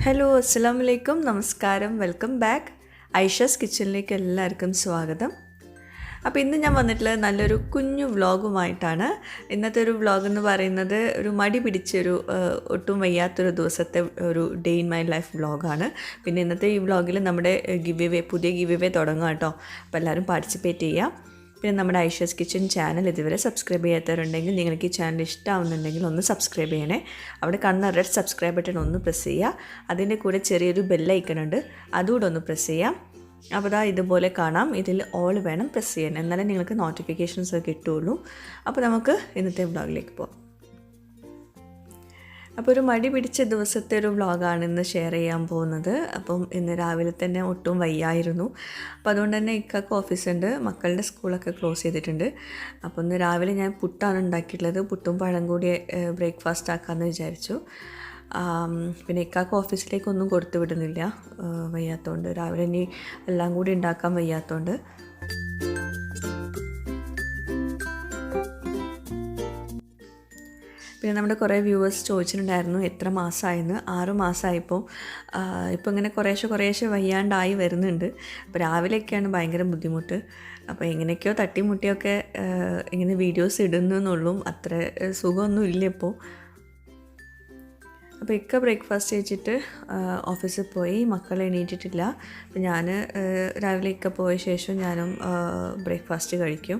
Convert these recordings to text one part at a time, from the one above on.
Hello അസ്സലാമു അലൈക്കും നമസ്കാരം വെൽക്കം ബാക്ക് ഐഷസ് കിച്ചണിലേക്ക് എല്ലാവർക്കും സ്വാഗതം. അപ്പോൾ ഇന്ന് ഞാൻ വന്നിട്ടുള്ളത് നല്ലൊരു കുഞ്ഞു വ്ളോഗുമായിട്ടാണ്. ഇന്നത്തെ ഒരു വ്ളോഗ് എന്ന് പറയുന്നത് ഒരു മടി പിടിച്ചൊരു ഒട്ടും വയ്യാത്തൊരു ദിവസത്തെ ഒരു ഡേ ഇൻ മൈ ലൈഫ് വ്ളോഗാണ്. പിന്നെ ഇന്നത്തെ ഈ വ്ളോഗിൽ നമ്മുടെ പുതിയ ഗിവ് അവേ തുടങ്ങുക കേട്ടോ. അപ്പോൾ എല്ലാവരും പാർട്ടിസിപ്പേറ്റ് ചെയ്യാം. പിന്നെ നമ്മുടെ ഐഷസ് കിച്ചൺ ചാനൽ ഇതുവരെ സബ്സ്ക്രൈബ് ചെയ്യാത്തവരുണ്ടെങ്കിൽ നിങ്ങൾക്ക് ഈ ചാനൽ ഇഷ്ടമാവുന്നുണ്ടെങ്കിൽ ഒന്ന് സബ്സ്ക്രൈബ് ചെയ്യണേ. അവിടെ കാണുന്ന റെഡ് സബ്സ്ക്രൈബ് ബട്ടൺ ഒന്ന് പ്രസ് ചെയ്യുക. അതിൻ്റെ കൂടെ ചെറിയൊരു ബെല്ലൈക്കൺ ഉണ്ട്, അതുകൂടെ ഒന്ന് പ്രസ് ചെയ്യാം. അപ്പോൾ ദാ ഇതുപോലെ കാണാം. ഇതിൽ ഓൾ വേണം പ്രസ് ചെയ്യാൻ, എന്നാലേ നിങ്ങൾക്ക് നോട്ടിഫിക്കേഷൻസ് കിട്ടുള്ളൂ. അപ്പോൾ നമുക്ക് ഇന്നത്തെ വ്ളോഗിലേക്ക് പോകാം. അപ്പോൾ ഒരു മടി പിടിച്ച ദിവസത്തെ ഒരു വ്ളോഗാണ് ഇന്ന് ഷെയർ ചെയ്യാൻ പോകുന്നത്. അപ്പം ഇന്ന് രാവിലെ തന്നെ ഒട്ടും വയ്യായിരുന്നു. അപ്പോൾ അതുകൊണ്ട് തന്നെ ഇക്കാക്ക് ഓഫീസുണ്ട്, മക്കളുടെ സ്കൂളൊക്കെ ക്ലോസ് ചെയ്തിട്ടുണ്ട്. അപ്പോൾ ഇന്ന് രാവിലെ ഞാൻ പുട്ടാണ് ഉണ്ടാക്കിയിട്ടുള്ളത്. പുട്ടും പഴം കൂടി ബ്രേക്ക്ഫാസ്റ്റ് ആക്കാമെന്ന് വിചാരിച്ചു. പിന്നെ ഇക്കാക്ക് ഓഫീസിലേക്കൊന്നും കൊടുത്തു വിടുന്നില്ല വയ്യാത്തതുകൊണ്ട്. രാവിലെ ഇനി എല്ലാം കൂടി ഉണ്ടാക്കാൻ വയ്യാത്തതുകൊണ്ട്. പിന്നെ നമ്മുടെ കുറേ വ്യൂവേഴ്സ് ചോദിച്ചിട്ടുണ്ടായിരുന്നു എത്ര മാസമായെന്ന്. 6 മാസമായപ്പോൾ ഇപ്പോൾ ഇങ്ങനെ കുറേശ്ശെ വയ്യാണ്ടായി വരുന്നുണ്ട്. അപ്പോൾ രാവിലെയൊക്കെയാണ് ഭയങ്കര ബുദ്ധിമുട്ട്. അപ്പോൾ എങ്ങനെയൊക്കെയോ തട്ടിമുട്ടിയൊക്കെ ഇങ്ങനെ വീഡിയോസ് ഇടുന്നു എന്നുള്ളൂ, അത്ര സുഖമൊന്നും ഇല്ല ഇപ്പോൾ. അപ്പോൾ ഇക്ക ബ്രേക്ക്ഫാസ്റ്റ് കഴിച്ചിട്ട് ഓഫീസിൽ പോയി, മക്കൾ എണീറ്റിട്ടില്ല. അപ്പോൾ ഞാൻ രാവിലെ ഇക്ക പോയ ശേഷം ഞാനും ബ്രേക്ക്ഫാസ്റ്റ് കഴിക്കും.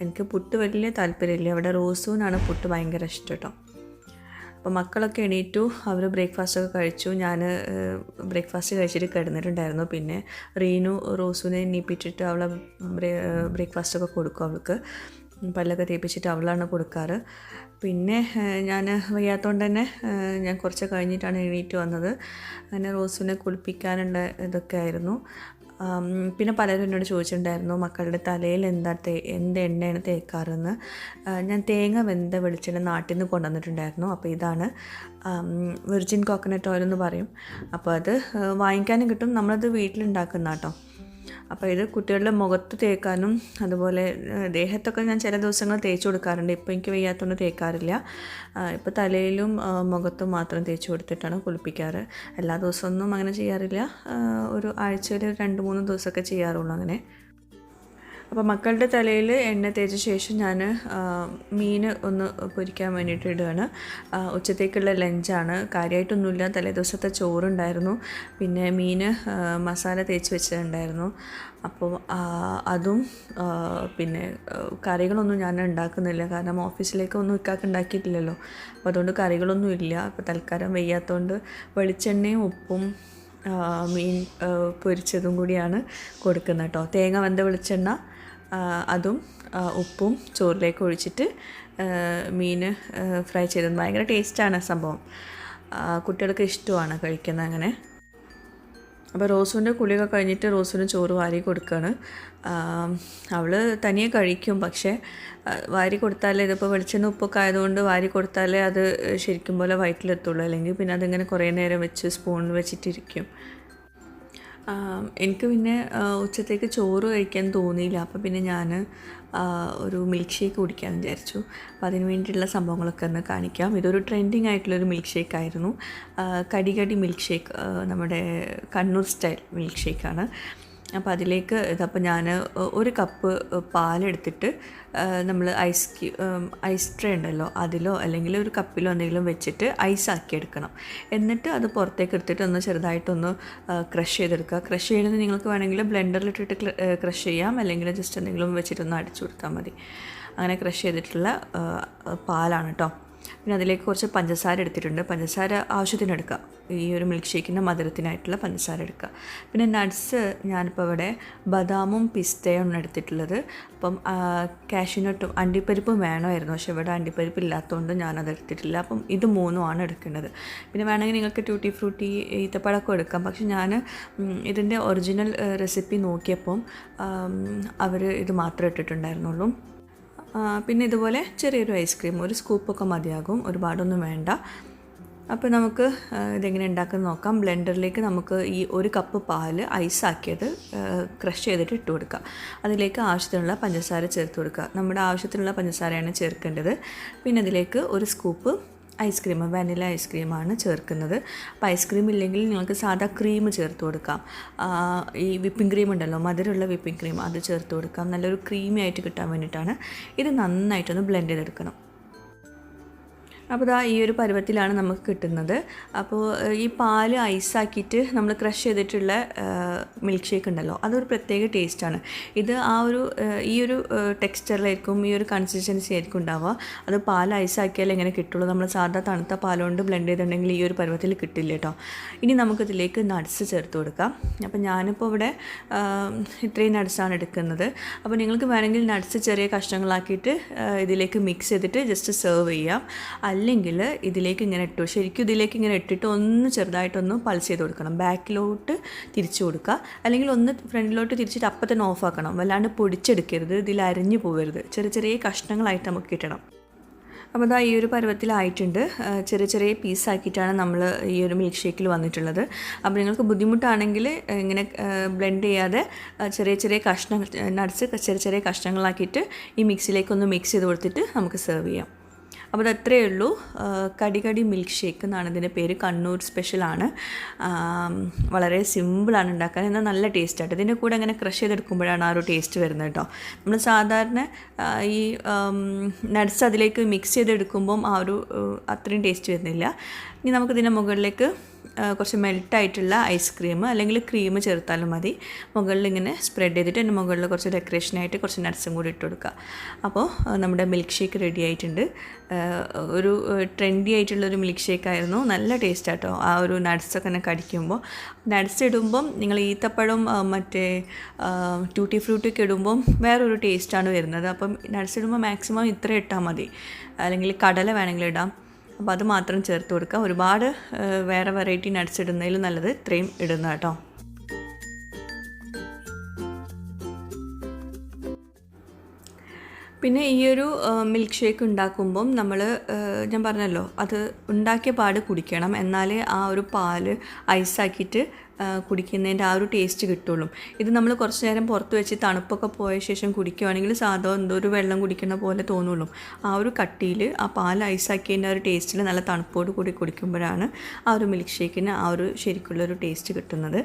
എനിക്ക് പുട്ട് വലിയ താല്പര്യമില്ല, അവിടെ റോസൂനാണ് പുട്ട് ഭയങ്കര ഇഷ്ടം കേട്ടോ. അപ്പോൾ മക്കളൊക്കെ എണീറ്റു, അവർ ബ്രേക്ക്ഫാസ്റ്റൊക്കെ കഴിച്ചു. ഞാൻ ബ്രേക്ക്ഫാസ്റ്റ് കഴിച്ചിട്ട് കിടന്നിട്ടുണ്ടായിരുന്നു. പിന്നെ റീനു റോസൂനെ എണീപ്പിച്ചിട്ട് അവളെ ബ്രേക്ക്ഫാസ്റ്റൊക്കെ കൊടുക്കും. അവൾക്ക് പല്ലൊക്കെ തേപ്പിച്ചിട്ട് അവളാണ് കൊടുക്കാറ്. പിന്നെ ഞാൻ വയ്യാത്തതുകൊണ്ട് തന്നെ ഞാൻ കുറച്ച് കഴിഞ്ഞിട്ടാണ് എണീറ്റ് വന്നത്. അങ്ങനെ റോസൂനെ കുളിപ്പിക്കാനുള്ള ഇതൊക്കെ ആയിരുന്നു. പിന്നെ പലരും എന്നോട് ചോദിച്ചിട്ടുണ്ടായിരുന്നു മക്കളുടെ തലയിൽ എന്ത് എണ്ണയാണ് തേക്കാറെന്ന്. ഞാൻ തേങ്ങ വെന്ത വെളിച്ചെണ്ണ നാട്ടിൽ നിന്ന് കൊണ്ടുവന്നിട്ടുണ്ടായിരുന്നു. അപ്പോൾ ഇതാണ് വെർജിൻ കോക്കനട്ട് ഓയിൽ എന്ന് പറയും. അപ്പോൾ അത് വാങ്ങിക്കാനും കിട്ടും, നമ്മളത് വീട്ടിലുണ്ടാക്കുന്ന കേട്ടോ. അപ്പോൾ ഇത് കുട്ടികളുടെ മുഖത്ത് തേക്കാനും അതുപോലെ ദേഹത്തൊക്കെ ഞാൻ ചില ദിവസങ്ങൾ തേച്ച് കൊടുക്കാറുണ്ട്. ഇപ്പോൾ എനിക്ക് വയ്യാത്തതുകൊണ്ട് തേക്കാറില്ല. ഇപ്പോൾ തലയിലും മുഖത്തും മാത്രം തേച്ച് കൊടുത്തിട്ടാണ് കുളിപ്പിക്കാറ്. എല്ലാ ദിവസമൊന്നും അങ്ങനെ ചെയ്യാറില്ല, ഒരു ആഴ്ചയിൽ 2-3 ദിവസമൊക്കെ ചെയ്യാറുള്ളൂ അങ്ങനെ. അപ്പോൾ മക്കളുടെ തലയിൽ എണ്ണ തേച്ച ശേഷം ഞാൻ മീൻ ഒന്ന് പൊരിക്കാൻ വേണ്ടിയിട്ട് ഇടുകയാണ്. ഉച്ചത്തേക്കുള്ള ലഞ്ചാണ്, കാര്യമായിട്ടൊന്നുമില്ല. തലേ ദിവസത്തെ ചോറുണ്ടായിരുന്നു, പിന്നെ മീൻ മസാല തേച്ച് വെച്ചിട്ടുണ്ടായിരുന്നു. അപ്പോൾ അതും പിന്നെ കറികളൊന്നും ഞാൻ ഉണ്ടാക്കുന്നില്ല, കാരണം ഓഫീസിലേക്കൊന്നും ഇക്കാക്ക് ഉണ്ടാക്കിയിട്ടില്ലല്ലോ. അപ്പോൾ അതുകൊണ്ട് കറികളൊന്നും ഇല്ല. അപ്പോൾ തൽക്കാലം വയ്യാത്തതുകൊണ്ട് വെളിച്ചെണ്ണയും ഉപ്പും മീൻ പൊരിച്ചതും കൂടിയാണ് കൊടുക്കുന്നത് കേട്ടോ. തേങ്ങ വെന്ത വെളിച്ചെണ്ണ അതും ഉപ്പും ചോറിലേക്ക് ഒഴിച്ചിട്ട് മീൻ ഫ്രൈ ചെയ്തത് ഭയങ്കര ടേസ്റ്റാണ് സംഭവം. കുട്ടികൾക്ക് ഇഷ്ടമാണ് കഴിക്കുന്നത് അങ്ങനെ. അപ്പോൾ റോസുവിൻ്റെ കുളിയൊക്കെ കഴിഞ്ഞിട്ട് റോസുവിന് ചോറ് വാരി കൊടുക്കുകയാണ്. അവൾ തനിയെ കഴിക്കും, പക്ഷേ വാരി കൊടുത്താലേ, ഇതിപ്പോൾ വെളിച്ചെണ്ണ ഉപ്പൊക്കെ ആയതുകൊണ്ട് വാരി കൊടുത്താലേ അത് ശരിക്കും പോലെ വയറ്റിലെത്തുള്ളൂ. അല്ലെങ്കിൽ പിന്നെ അതിങ്ങനെ കുറേ നേരം വെച്ച് സ്പൂണിൽ വെച്ചിട്ടിരിക്കും. എനിക്ക് പിന്നെ ഉച്ചത്തേക്ക് ചോറ് കഴിക്കാൻ തോന്നിയില്ല. അപ്പോൾ പിന്നെ ഞാൻ ഒരു മിൽക്ക് ഷേക്ക് കുടിക്കാമെന്ന് വിചാരിച്ചു. അപ്പോൾ അതിന് വേണ്ടിയിട്ടുള്ള സംഭവങ്ങളൊക്കെ ഒന്ന് കാണിക്കാം. ഇതൊരു ട്രെൻഡിങ് ആയിട്ടുള്ളൊരു മിൽക്ക് ഷേക്ക് ആയിരുന്നു. കടി കടി മിൽക്ക് ഷേക്ക്, നമ്മുടെ കണ്ണൂർ സ്റ്റൈൽ മിൽക്ക് ഷേക്കാണ്. അപ്പോൾ അതിലേക്ക് ഇതപ്പോൾ ഞാൻ 1 കപ്പ് പാലെടുത്തിട്ട് നമ്മൾ ഐസ് ട്രേ ഉണ്ടല്ലോ അതിലോ അല്ലെങ്കിൽ ഒരു കപ്പിലോ എന്തെങ്കിലും വെച്ചിട്ട് ഐസാക്കി എടുക്കണം. എന്നിട്ട് അത് പുറത്തേക്ക് എടുത്തിട്ട് ഒന്ന് ചെറുതായിട്ടൊന്ന് ക്രഷ് ചെയ്തെടുക്കുക. ക്രഷ് ചെയ്യുന്നത് നിങ്ങൾക്ക് വേണമെങ്കിൽ ബ്ലെൻഡറിലിട്ടിട്ട് ക്രഷ് ചെയ്യാം, അല്ലെങ്കിൽ ജസ്റ്റ് എന്തെങ്കിലും വെച്ചിട്ടൊന്ന് അടിച്ചു കൊടുത്താൽ മതി. അങ്ങനെ ക്രഷ് ചെയ്തിട്ടുള്ള പാലാണ് കേട്ടോ. പിന്നെ അതിലേക്ക് കുറച്ച് പഞ്ചസാര എടുത്തിട്ടുണ്ട്. പഞ്ചസാര ആവശ്യത്തിന് എടുക്കുക, ഈ ഒരു മിൽക്ക് ഷേക്കിൻ്റെ മധുരത്തിനായിട്ടുള്ള പഞ്ചസാര എടുക്കുക. പിന്നെ നട്ട്സ് ഞാനിപ്പോൾ ഇവിടെ ബദാമും പിസ്തയാണ് എടുത്തിട്ടുള്ളത്. അപ്പം കാഷ്യൂനട്ടും അണ്ടിപ്പരിപ്പും വേണമായിരുന്നു, പക്ഷേ ഇവിടെ അണ്ടിപ്പരിപ്പ് ഇല്ലാത്തതുകൊണ്ട് ഞാനത് എടുത്തിട്ടില്ല. അപ്പം ഇത് 3ഉമാണ് എടുക്കേണ്ടത്. പിന്നെ വേണമെങ്കിൽ നിങ്ങൾക്ക് ട്യൂട്ടി ഫ്രൂട്ടി ഈത്തപ്പഴമൊക്കെ എടുക്കാം, പക്ഷെ ഞാൻ ഇതിൻ്റെ ഒറിജിനൽ റെസിപ്പി നോക്കിയപ്പം അവർ ഇത് മാത്രമേ ഇട്ടിട്ടുണ്ടായിരുന്നുള്ളൂ. പിന്നെ ഇതുപോലെ ചെറിയൊരു ഐസ്ക്രീം, ഒരു സ്കൂപ്പൊക്കെ മതിയാകും, ഒരുപാടൊന്നും വേണ്ട. അപ്പോൾ നമുക്ക് ഇതെങ്ങനെ ഉണ്ടാക്കുന്നത് നോക്കാം. ബ്ലെൻഡറിലേക്ക് നമുക്ക് ഈ 1 കപ്പ് പാൽ ഐസാക്കിയത് ക്രഷ് ചെയ്തിട്ട് ഇട്ട് കൊടുക്കുക. അതിലേക്ക് ആവശ്യത്തിനുള്ള പഞ്ചസാര ചേർത്ത് കൊടുക്കുക. നമ്മുടെ ആവശ്യത്തിനുള്ള പഞ്ചസാരയാണ് ചേർക്കേണ്ടത്. പിന്നെ അതിലേക്ക് 1 സ്കൂപ്പ് ഐസ്ക്രീം, വാനില ഐസ്ക്രീമാണ് ചേർക്കുന്നത്. അപ്പോൾ ഐസ്ക്രീം ഇല്ലെങ്കിൽ നിങ്ങൾക്ക് സാധാ ക്രീം ചേർത്ത് കൊടുക്കാം. ഈ വിപ്പിംഗ് ക്രീം ഉണ്ടല്ലോ, മധുരമുള്ള വിപ്പിംഗ് ക്രീം, അത് ചേർത്ത് കൊടുക്കാം. നല്ലൊരു ക്രീമി ആയിട്ട് കിട്ടാൻ വേണ്ടിയിട്ടാണ്. ഇത് നന്നായിട്ടൊന്ന് ബ്ലെൻഡ് ചെയ്തെടുക്കണം. അപ്പോൾ ഈ ഒരു പരുവത്തിലാണ് നമുക്ക് കിട്ടുന്നത്. അപ്പോൾ ഈ പാല് ഐസാക്കിയിട്ട് നമ്മൾ ക്രഷ് ചെയ്തിട്ടുള്ള മിൽക്ക് ഷേക്ക് ഉണ്ടല്ലോ, അതൊരു പ്രത്യേക ടേസ്റ്റാണ്. ഇത് ഈ ഒരു ടെക്സ്ചറിലായിരിക്കും, ഈ ഒരു കൺസിസ്റ്റൻസി ആയിരിക്കും ഉണ്ടാവുക. അത് പാൽ ഐസാക്കിയാലേ എങ്ങനെ കിട്ടുള്ളൂ. നമ്മൾ സാധാ തണുത്ത പാലുകൊണ്ട് ബ്ലെൻഡ് ചെയ്തിട്ടുണ്ടെങ്കിൽ ഈ ഒരു പരുവത്തിൽ കിട്ടില്ല കേട്ടോ. ഇനി നമുക്കിതിലേക്ക് നട്ട്സ് ചേർത്ത് കൊടുക്കാം. അപ്പോൾ ഞാനിപ്പോൾ ഇവിടെ ഇത്രയും നട്ട്സാണ് എടുക്കുന്നത്. അപ്പോൾ നിങ്ങൾക്ക് വേണമെങ്കിൽ നട്ട്സ് ചെറിയ കഷ്ണങ്ങളാക്കിയിട്ട് ഇതിലേക്ക് മിക്സ് ചെയ്തിട്ട് ജസ്റ്റ് സെർവ് ചെയ്യാം. അല്ലെങ്കിൽ ഇതിലേക്ക് ഇങ്ങനെ ശരിക്കും ഇതിലേക്ക് ഇങ്ങനെ ഇട്ടിട്ട് ഒന്ന് ചെറുതായിട്ടൊന്ന് പൾസ് ചെയ്ത് കൊടുക്കണം. ബാക്കിലോട്ട് തിരിച്ചു കൊടുക്കുക, അല്ലെങ്കിൽ ഒന്ന് ഫ്രണ്ടിലോട്ട് തിരിച്ചിട്ട് അപ്പം തന്നെ ഓഫാക്കണം. വല്ലാണ്ട് പൊടിച്ചെടുക്കരുത്, ഇതിൽ അരിഞ്ഞു പോകരുത്. ചെറിയ ചെറിയ കഷ്ണങ്ങളായിട്ട് നമുക്ക് കിട്ടണം. അപ്പോൾ ഈ ഒരു പരുവത്തിലായിട്ടുണ്ട്. ചെറിയ ചെറിയ പീസാക്കിയിട്ടാണ് നമ്മൾ ഈ ഒരു മിൽക്ക് ഷേക്കിൽ വന്നിട്ടുള്ളത്. അപ്പോൾ നിങ്ങൾക്ക് ബുദ്ധിമുട്ടാണെങ്കിൽ ഇങ്ങനെ ബ്ലെൻഡ് ചെയ്യാതെ ചെറിയ ചെറിയ നട്ട്സ് ചെറിയ ചെറിയ കഷ്ണങ്ങളാക്കിയിട്ട് ഈ മിക്സിയിലേക്കൊന്ന് മിക്സ് ചെയ്ത് കൊടുത്തിട്ട് നമുക്ക് സെർവ് ചെയ്യാം. അപ്പോൾ അത്രയേ ഉള്ളൂ. കടി കടി മിൽക്ക് ഷേക്ക് എന്നാണ് ഇതിൻ്റെ പേര്. കണ്ണൂർ സ്പെഷ്യലാണ്. വളരെ സിമ്പിളാണ് ഉണ്ടാക്കാൻ, എന്നാൽ നല്ല ടേസ്റ്റായിട്ട്. ഇതിൻ്റെ കൂടെ അങ്ങനെ ക്രഷ് ചെയ്തെടുക്കുമ്പോഴാണ് ആ ഒരു ടേസ്റ്റ് വരുന്നത് കേട്ടോ. നമ്മൾ സാധാരണ ഈ നട്ട്സ് അതിലേക്ക് മിക്സ് ചെയ്തെടുക്കുമ്പം അത്രയും ടേസ്റ്റ് വരുന്നില്ല. ഇനി നമുക്കിതിൻ്റെ മുകളിലേക്ക് കുറച്ച് മെൽട്ടായിട്ടുള്ള ഐസ്ക്രീം അല്ലെങ്കിൽ ക്രീം ചേർത്താലും മതി. മുകളിൽ ഇങ്ങനെ സ്പ്രെഡ് ചെയ്തിട്ട് അതിൻ്റെ മുകളിൽ കുറച്ച് ഡെക്കറേഷനായിട്ട് കുറച്ച് നട്ട്സും കൂടി ഇട്ട് കൊടുക്കുക. അപ്പോൾ നമ്മുടെ മിൽക്ക് ഷേക്ക് റെഡി ആയിട്ടുണ്ട്. ഒരു ട്രെൻഡി ആയിട്ടുള്ളൊരു മിൽക്ക് ഷേക്കായിരുന്നു. നല്ല ടേസ്റ്റ് ആട്ടോ ആ ഒരു നട്ട്സൊക്കെ തന്നെ കടിക്കുമ്പോൾ. നട്ട്സ് ഇടുമ്പം നിങ്ങൾ ഈത്തപ്പഴം മറ്റേ ട്യൂട്ടി ഫ്രൂട്ടിയൊക്കെ ഇടുമ്പം വേറൊരു ടേസ്റ്റാണ് വരുന്നത്. അപ്പം നട്ട്സ് ഇടുമ്പോൾ മാക്സിമം ഇത്ര ഇട്ടാൽ മതി. അല്ലെങ്കിൽ കടല വേണമെങ്കിൽ ഇടാം. അപ്പോൾ അത് മാത്രം ചേർത്ത് കൊടുക്കുക. ഒരുപാട് വേറെ വെറൈറ്റി നട്ട്സ് ഇടുന്നതിലും നല്ലത് ഇത്രയും ഇടുന്ന കേട്ടോ. പിന്നെ ഈ ഒരു മിൽക്ക് ഷേക്ക് ഉണ്ടാക്കുമ്പം ഞാൻ പറഞ്ഞല്ലോ, അത് ഉണ്ടാക്കിയ പാട് കുടിക്കണം. എന്നാലേ ആ ഒരു പാല് ഐസാക്കിയിട്ട് കുടിക്കുന്നതിൻ്റെ ആ ഒരു ടേസ്റ്റ് കിട്ടുള്ളൂ. ഇത് നമ്മൾ കുറച്ച് നേരം പുറത്ത് വെച്ച് തണുപ്പൊക്കെ പോയ ശേഷം കുടിക്കുകയാണെങ്കിൽ സാധാരണ എന്തോ ഒരു വെള്ളം കുടിക്കുന്ന പോലെ തോന്നുള്ളൂ. ആ ഒരു കട്ടിയിൽ ആ പാൽ ഐസാക്കിയതിൻ്റെ ആ ഒരു ടേസ്റ്റിൽ നല്ല തണുപ്പോട് കൂടി കുടിക്കുമ്പോഴാണ് ആ ഒരു മിൽക്ക് ഷേക്കിന് ആ ഒരു ശരിക്കുള്ളൊരു ടേസ്റ്റ് കിട്ടുന്നത്.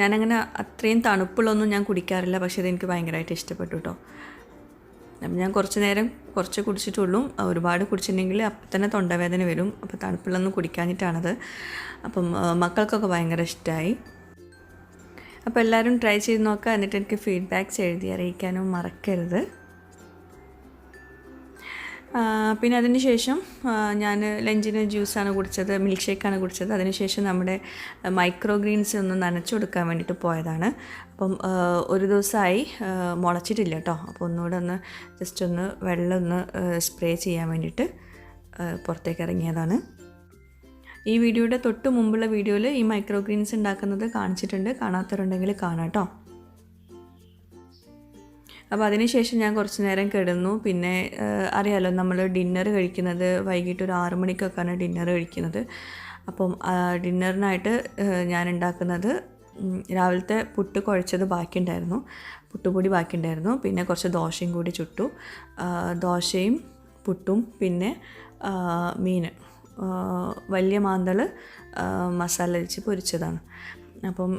ഞാനങ്ങനെ അത്രയും തണുപ്പുള്ളൊന്നും ഞാൻ കുടിക്കാറില്ല, പക്ഷേ ഇതെനിക്ക് ഭയങ്കരമായിട്ട് ഇഷ്ടപ്പെട്ടു കേട്ടോ. അപ്പം ഞാൻ കുറച്ച് കുടിച്ചിട്ടുള്ളൂ. ഒരുപാട് കുടിച്ചിട്ടുണ്ടെങ്കിൽ അപ്പം തന്നെ തൊണ്ടവേദന വരും. അപ്പോൾ തണുപ്പുള്ളൊന്നും കുടിക്കാനിട്ടാണത്. അപ്പം മക്കൾക്കൊക്കെ ഭയങ്കര ഇഷ്ടമായി. അപ്പോൾ എല്ലാവരും ട്രൈ ചെയ്ത് നോക്കുക. എന്നിട്ട് എനിക്ക് ഫീഡ്ബാക്ക്സ് എഴുതി അറിയിക്കാനും മറക്കരുത്. പിന്നെ അതിന് ശേഷം ഞാൻ ലഞ്ചിന് ജ്യൂസാണ് കുടിച്ചത്, മിൽക്ക് ഷേക്കാണ് കുടിച്ചത്. അതിനുശേഷം നമ്മുടെ മൈക്രോ ഗ്രീൻസ് ഒന്ന് നനച്ചു കൊടുക്കാൻ വേണ്ടിയിട്ട് പോയതാണ്. അപ്പം ഒരു ദിവസമായി മുളച്ചിട്ടില്ല കേട്ടോ. അപ്പോൾ ഒന്നുകൂടെ ജസ്റ്റ് വെള്ളം സ്പ്രേ ചെയ്യാൻ വേണ്ടിയിട്ട് പുറത്തേക്ക് ഇറങ്ങിയതാണ്. ഈ വീഡിയോയുടെ തൊട്ട് മുമ്പുള്ള വീഡിയോയിൽ ഈ മൈക്രോ ഗ്രീൻസ് ഉണ്ടാക്കുന്നത് കാണിച്ചിട്ടുണ്ട്. കാണാത്തവരുണ്ടെങ്കിൽ കാണാം കേട്ടോ. അപ്പോൾ അതിനുശേഷം ഞാൻ കുറച്ച് നേരം കിടന്നു. പിന്നെ അറിയാമല്ലോ, നമ്മൾ ഡിന്നർ കഴിക്കുന്നത് വൈകിട്ട് ഒരു 6 മണിക്കൊക്കെയാണ് ഡിന്നർ കഴിക്കുന്നത്. അപ്പം ഡിന്നറിനായിട്ട് ഞാൻ ഉണ്ടാക്കുന്നത് രാവിലത്തെ പുട്ട് കുഴച്ചത് ബാക്കിയുണ്ടായിരുന്നു, പുട്ടുപൊടി ബാക്കിയുണ്ടായിരുന്നു. പിന്നെ കുറച്ച് ദോശയും കൂടി ചുട്ടു. ദോശയും പുട്ടും പിന്നെ മീൻ വലിയ മാന്തൾ മസാല വെച്ച് പൊരിച്ചതാണ്. അപ്പം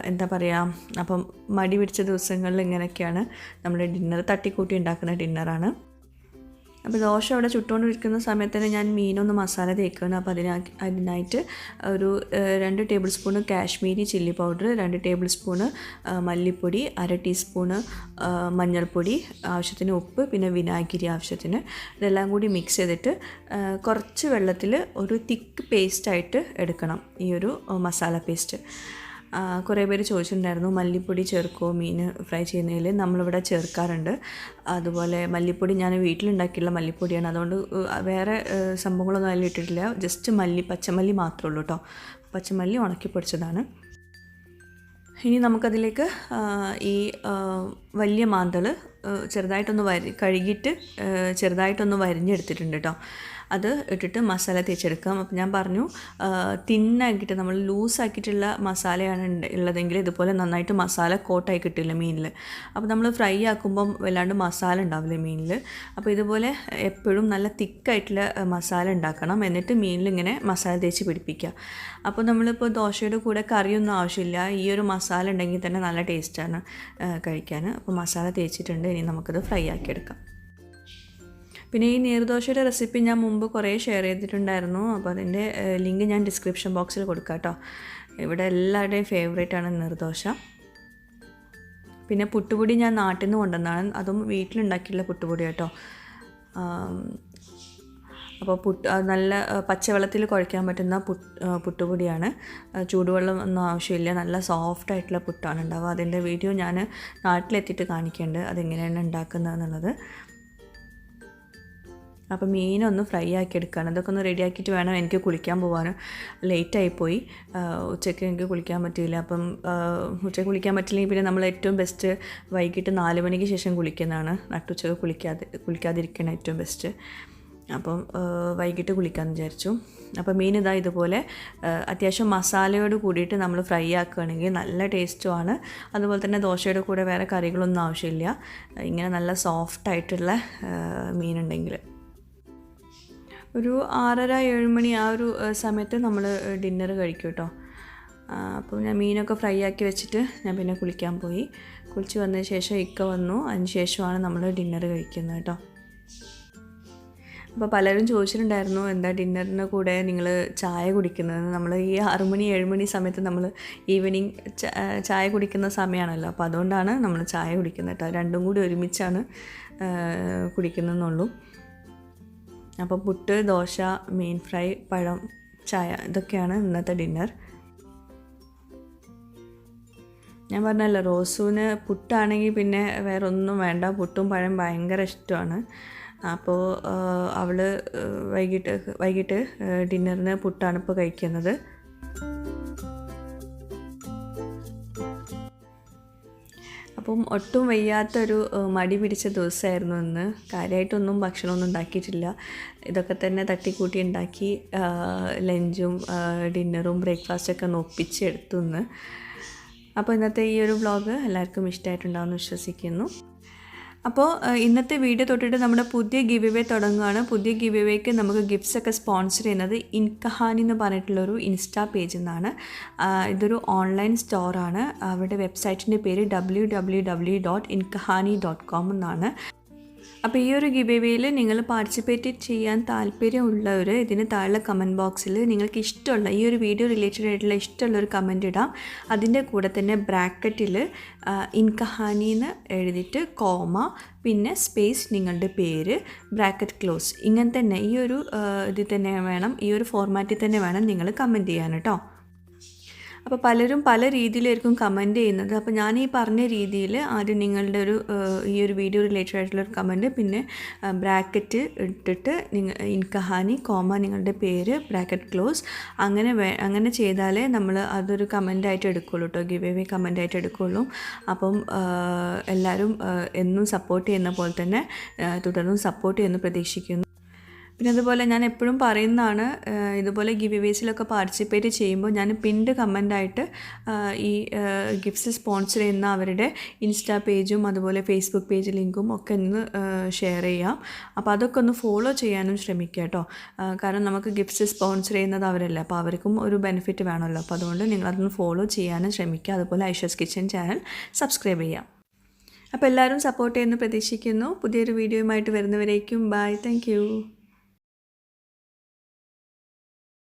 എന്താ പറയുക, അപ്പം മടി പിടിച്ച ദിവസങ്ങളിൽ ഇങ്ങനെയൊക്കെയാണ് നമ്മുടെ ഡിന്നർ. തട്ടിക്കൂട്ടി ഉണ്ടാക്കുന്ന ഡിന്നറാണ്. അപ്പോൾ ദോശ അവിടെ ചുട്ടുകൊണ്ടിരിക്കുന്ന സമയത്ത് തന്നെ ഞാൻ മീനൊന്ന് മസാല തേക്കുകയാണ്. അപ്പോൾ അതിനായിട്ട് ഒരു 2 table spoon Kashmiri chilli powder, 2 table spoon മല്ലിപ്പൊടി, 1/2 ടീസ്പൂണ് മഞ്ഞൾപ്പൊടി, ആവശ്യത്തിന് ഉപ്പ്, പിന്നെ വിനാഗിരി ആവശ്യത്തിന്. ഇതെല്ലാം കൂടി മിക്സ് ചെയ്തിട്ട് കുറച്ച് വെള്ളത്തിൽ ഒരു തിക്ക് പേസ്റ്റായിട്ട് എടുക്കണം ഈ ഒരു മസാല പേസ്റ്റ്. കുറേ പേര് ചോദിച്ചിട്ടുണ്ടായിരുന്നു മല്ലിപ്പൊടി ചേർക്കുമോ മീൻ ഫ്രൈ ചെയ്യുന്നതിൽ. നമ്മളിവിടെ ചേർക്കാറുണ്ട്. അതുപോലെ മല്ലിപ്പൊടി ഞാൻ വീട്ടിലുണ്ടാക്കിയുള്ള മല്ലിപ്പൊടിയാണ്, അതുകൊണ്ട് വേറെ സംഭവങ്ങളൊന്നും അതിൽ ഇട്ടിട്ടില്ല. ജസ്റ്റ് പച്ചമല്ലി മാത്രമേ ഉള്ളൂ കേട്ടോ. പച്ചമല്ലി ഉണക്കി പൊടിച്ചതാണ്. ഇനി നമുക്കതിലേക്ക് ഈ വലിയ മാന്തൾ ചെറുതായിട്ടൊന്ന് കഴുകിയിട്ട് ചെറുതായിട്ടൊന്ന് വരിഞ്ഞെടുത്തിട്ടുണ്ട് കേട്ടോ. അത് ഇട്ടിട്ട് മസാല തേച്ചെടുക്കാം. അപ്പോൾ ഞാൻ പറഞ്ഞു തിന്നാക്കിയിട്ട് നമ്മൾ ലൂസാക്കിയിട്ടുള്ള മസാലയാണ് ഉള്ളതെങ്കിൽ ഇതുപോലെ നന്നായിട്ട് മസാല കോട്ടായി കിട്ടില്ല മീനിൽ. അപ്പോൾ നമ്മൾ ഫ്രൈ ആക്കുമ്പം വല്ലാണ്ട് മസാല ഉണ്ടാവില്ല മീനിൽ. അപ്പോൾ ഇതുപോലെ എപ്പോഴും നല്ല തിക്കായിട്ടുള്ള മസാല ഉണ്ടാക്കണം. എന്നിട്ട് മീനിൽ ഇങ്ങനെ മസാല തേച്ച് പിടിപ്പിക്കുക. അപ്പോൾ നമ്മളിപ്പോൾ ദോശയുടെ കൂടെ കറിയൊന്നും ആവശ്യമില്ല, ഈ ഒരു മസാല ഉണ്ടെങ്കിൽ തന്നെ നല്ല ടേസ്റ്റാണ് കഴിക്കാൻ. അപ്പോൾ മസാല തേച്ചിട്ടുണ്ട്, ഇനി നമുക്കത് ഫ്രൈ ആക്കിയെടുക്കാം. പിന്നെ ഈ നീർദോശയുടെ റെസിപ്പി ഞാൻ മുമ്പ് കുറേ ഷെയർ ചെയ്തിട്ടുണ്ടായിരുന്നു. അപ്പോൾ അതിൻ്റെ ലിങ്ക് ഞാൻ ഡിസ്ക്രിപ്ഷൻ ബോക്സിൽ കൊടുക്കാം കേട്ടോ. ഇവിടെ എല്ലാവരുടെയും ഫേവറേറ്റാണ് നീർദോശ. പിന്നെ പുട്ടുപൊടി ഞാൻ നാട്ടിൽ നിന്ന് കൊണ്ടുവന്നതാണ്, അതും വീട്ടിലുണ്ടാക്കിയിട്ടുള്ള പുട്ടുപൊടി കേട്ടോ. അപ്പോൾ നല്ല പച്ചവെള്ളത്തിൽ കുഴയ്ക്കാൻ പറ്റുന്ന പുട്ടുപൊടിയാണ്. ചൂടുവെള്ളം ഒന്നും ആവശ്യമില്ല, നല്ല സോഫ്റ്റായിട്ടുള്ള പുട്ടാണ് ഉണ്ടാവുക. അതിൻ്റെ വീഡിയോ ഞാൻ നാട്ടിലെത്തിയിട്ട് കാണിക്കുന്നുണ്ട് അതെങ്ങനെയാണ് ഉണ്ടാക്കുന്നത് എന്നുള്ളത്. അപ്പോൾ മീനൊന്ന് ഫ്രൈ ആക്കി എടുക്കുകയാണ്. ഇതൊക്കെ ഒന്ന് റെഡി ആക്കിയിട്ട് വേണം എനിക്ക് കുളിക്കാൻ പോകാൻ. ലേറ്റായിപ്പോയി, ഉച്ചയ്ക്ക് എനിക്ക് കുളിക്കാൻ പറ്റിയില്ല. അപ്പം ഉച്ചയ്ക്ക് കുളിക്കാൻ പറ്റില്ലെങ്കിൽ പിന്നെ നമ്മൾ ഏറ്റവും ബെസ്റ്റ് വൈകിട്ട് 4 മണിക്ക് ശേഷം കുളിക്കുന്നതാണ്. നട്ടുച്ചയ്ക്ക് കുളിക്കാതിരിക്കണം ഏറ്റവും ബെസ്റ്റ്. അപ്പം വൈകിട്ട് കുളിക്കാമെന്ന് വിചാരിച്ചു. അപ്പോൾ മീൻ ഇതാ ഇതുപോലെ അത്യാവശ്യം മസാലയോട് കൂടിയിട്ട് നമ്മൾ ഫ്രൈ ആക്കുകയാണെങ്കിൽ നല്ല ടേസ്റ്റുമാണ്. അതുപോലെ തന്നെ ദോശയുടെ കൂടെ വേറെ കറികളൊന്നും ആവശ്യമില്ല, ഇങ്ങനെ നല്ല സോഫ്റ്റായിട്ടുള്ള മീനുണ്ടെങ്കിൽ. ഒരു 6:30-7 മണി ആ ഒരു സമയത്ത് നമ്മൾ ഡിന്നർ കഴിക്കും കേട്ടോ. അപ്പോൾ ഞാൻ മീനൊക്കെ ഫ്രൈ ആക്കി വെച്ചിട്ട് ഞാൻ പിന്നെ കുളിക്കാൻ പോയി. കുളിച്ച് വന്നതിന് ശേഷം ഇക്ക വന്നു, അതിന് ശേഷമാണ് നമ്മൾ ഡിന്നർ കഴിക്കുന്നത് കേട്ടോ. അപ്പോൾ പലരും ചോദിച്ചിട്ടുണ്ടായിരുന്നു എന്താ ഡിന്നറിന് കൂടെ നിങ്ങൾ ചായ കുടിക്കുന്നത്. നമ്മൾ ഈ 6 മണി 7 മണി സമയത്ത് നമ്മൾ ഈവനിങ് ചായ കുടിക്കുന്ന സമയമാണല്ലോ, അപ്പോൾ അതുകൊണ്ടാണ് നമ്മൾ ചായ കുടിക്കുന്നത് കേട്ടോ. രണ്ടും കൂടി ഒരുമിച്ചാണ് കുടിക്കുന്നതെന്നുള്ളൂ. അപ്പോൾ പുട്ട്, ദോശ, മീൻ ഫ്രൈ, പഴം, ചായ, ഇതൊക്കെയാണ് ഇന്നത്തെ ഡിന്നർ. ഞാൻ പറഞ്ഞല്ലോ റോസുവിന് പുട്ടാണെങ്കിൽ പിന്നെ വേറെ ഒന്നും വേണ്ട, പുട്ടും പഴം ഭയങ്കര ഇഷ്ടമാണ്. അപ്പോൾ അവൾ വൈകിട്ട് ഡിന്നറിന് പുട്ടാണ് ഇപ്പോൾ കഴിക്കുന്നത്. അപ്പം ഒട്ടും വയ്യാത്തൊരു മടി പിടിച്ച ദിവസമായിരുന്നു ഇന്ന്. കാര്യമായിട്ടൊന്നും ഭക്ഷണമൊന്നും ഉണ്ടാക്കിയിട്ടില്ല, ഇതൊക്കെ തന്നെ തട്ടിക്കൂട്ടി ഉണ്ടാക്കി ലഞ്ചും ഡിന്നറും ബ്രേക്ക്ഫാസ്റ്റൊക്കെ ഒന്ന് ഒപ്പിച്ചെടുത്തു ഇന്ന്. അപ്പോൾ ഇന്നത്തെ ഈ ഒരു വ്ളോഗ് എല്ലാവർക്കും ഇഷ്ടമായിട്ടുണ്ടാവുമെന്ന് വിശ്വസിക്കുന്നു. അപ്പോൾ ഇന്നത്തെ വീഡിയോ തൊട്ടിട്ട് നമ്മുടെ പുതിയ ഗിവ് അവേ തുടങ്ങുകയാണ്. പുതിയ ഗിവ് അവേക്ക് നമുക്ക് ഗിഫ്റ്റ്സൊക്കെ സ്പോൺസർ ചെയ്യുന്നത് ഇൻകഹാനി എന്ന് പറഞ്ഞിട്ടുള്ളൊരു ഇൻസ്റ്റാ പേജിൽ നിന്നാണ്. ഇതൊരു ഓൺലൈൻ സ്റ്റോറാണ്. അവരുടെ വെബ്സൈറ്റിൻ്റെ പേര് www.inkahani.com എന്നാണ്. അപ്പോൾ ഈ ഒരു ഗിവ് അവേയിൽ നിങ്ങൾ പാർട്ടിസിപ്പേറ്റ് ചെയ്യാൻ താല്പര്യമുള്ളവർ ഇതിന് താഴെ കമൻറ്റ് ബോക്സിൽ നിങ്ങൾക്ക് ഇഷ്ടമുള്ള ഈ ഒരു വീഡിയോ റിലേറ്റഡ് ആയിട്ടുള്ള ഇഷ്ടമുള്ളൊരു കമൻറ്റ് ഇടാം. അതിൻ്റെ കൂടെ തന്നെ ബ്രാക്കറ്റിൽ ഇൻകഹാനി എന്ന് എഴുതിയിട്ട് കോമ പിന്നെ സ്പേസ് നിങ്ങളുടെ പേര് ബ്രാക്കറ്റ് ക്ലോസ്, ഇങ്ങനെ തന്നെ ഈ ഒരു ഇതിൽ തന്നെ വേണം, ഈ ഒരു ഫോർമാറ്റിൽ തന്നെ വേണം നിങ്ങൾ കമൻറ്റ് ചെയ്യാൻ കേട്ടോ. അപ്പോൾ പലരും പല രീതിയിലായിരിക്കും കമൻറ്റ് ചെയ്യുന്നത്. അപ്പോൾ ഞാൻ ഈ പറഞ്ഞ രീതിയിൽ ആദ്യം നിങ്ങളുടെ ഈ ഒരു വീഡിയോ റിലേറ്റഡ് ആയിട്ടുള്ളൊരു കമൻറ്റ്, പിന്നെ ബ്രാക്കറ്റ് ഇട്ടിട്ട് ഇൻകഹാനി കോമ നിങ്ങളുടെ പേര് ബ്രാക്കറ്റ് ക്ലോസ്, അങ്ങനെ ചെയ്താലേ നമ്മൾ അതൊരു കമൻറ്റായിട്ട് എടുക്കുള്ളൂ കേട്ടോ, ഗിവ് അവേ കമൻറ്റായിട്ട് എടുക്കുള്ളൂ. അപ്പം എല്ലാവരും എന്നും സപ്പോർട്ട് ചെയ്യുന്ന പോലെ തന്നെ തുടർന്നും സപ്പോർട്ട് ചെയ്യുമെന്ന് പ്രതീക്ഷിക്കുന്നു. പിന്നെ അതുപോലെ ഞാൻ എപ്പോഴും പറയുന്നതാണ്, ഇതുപോലെ ഗിവ് അവേസിലൊക്കെ പാർട്ടിസിപ്പേറ്റ് ചെയ്യുമ്പോൾ ഞാൻ പിൻഡ് കമൻ്റായിട്ട് ഈ ഗിഫ്റ്റ്സ് സ്പോൺസർ ചെയ്യുന്ന അവരുടെ ഇൻസ്റ്റാ പേജും അതുപോലെ ഫേസ്ബുക്ക് പേജ് ലിങ്കും ഒക്കെ ഒന്ന് ഷെയർ ചെയ്യാം. അപ്പോൾ അതൊക്കെ ഒന്ന് ഫോളോ ചെയ്യാനും ശ്രമിക്കുക കേട്ടോ. കാരണം നമുക്ക് ഗിഫ്റ്റ്സ് സ്പോൺസർ ചെയ്യുന്നത് അവരല്ല, അപ്പോൾ അവർക്കും ഒരു ബെനിഫിറ്റ് വേണമല്ലോ. അപ്പോൾ അതുകൊണ്ട് നിങ്ങളതൊന്ന് ഫോളോ ചെയ്യാനും ശ്രമിക്കുക. അതുപോലെ ഐഷസ് കിച്ചൻ ചാനൽ സബ്സ്ക്രൈബ് ചെയ്യാം. അപ്പോൾ എല്ലാവരും സപ്പോർട്ട് ചെയ്യുമെന്ന് പ്രതീക്ഷിക്കുന്നു. പുതിയൊരു വീഡിയോയുമായിട്ട് വരുന്നവരേക്കും ബൈ, താങ്ക് യു.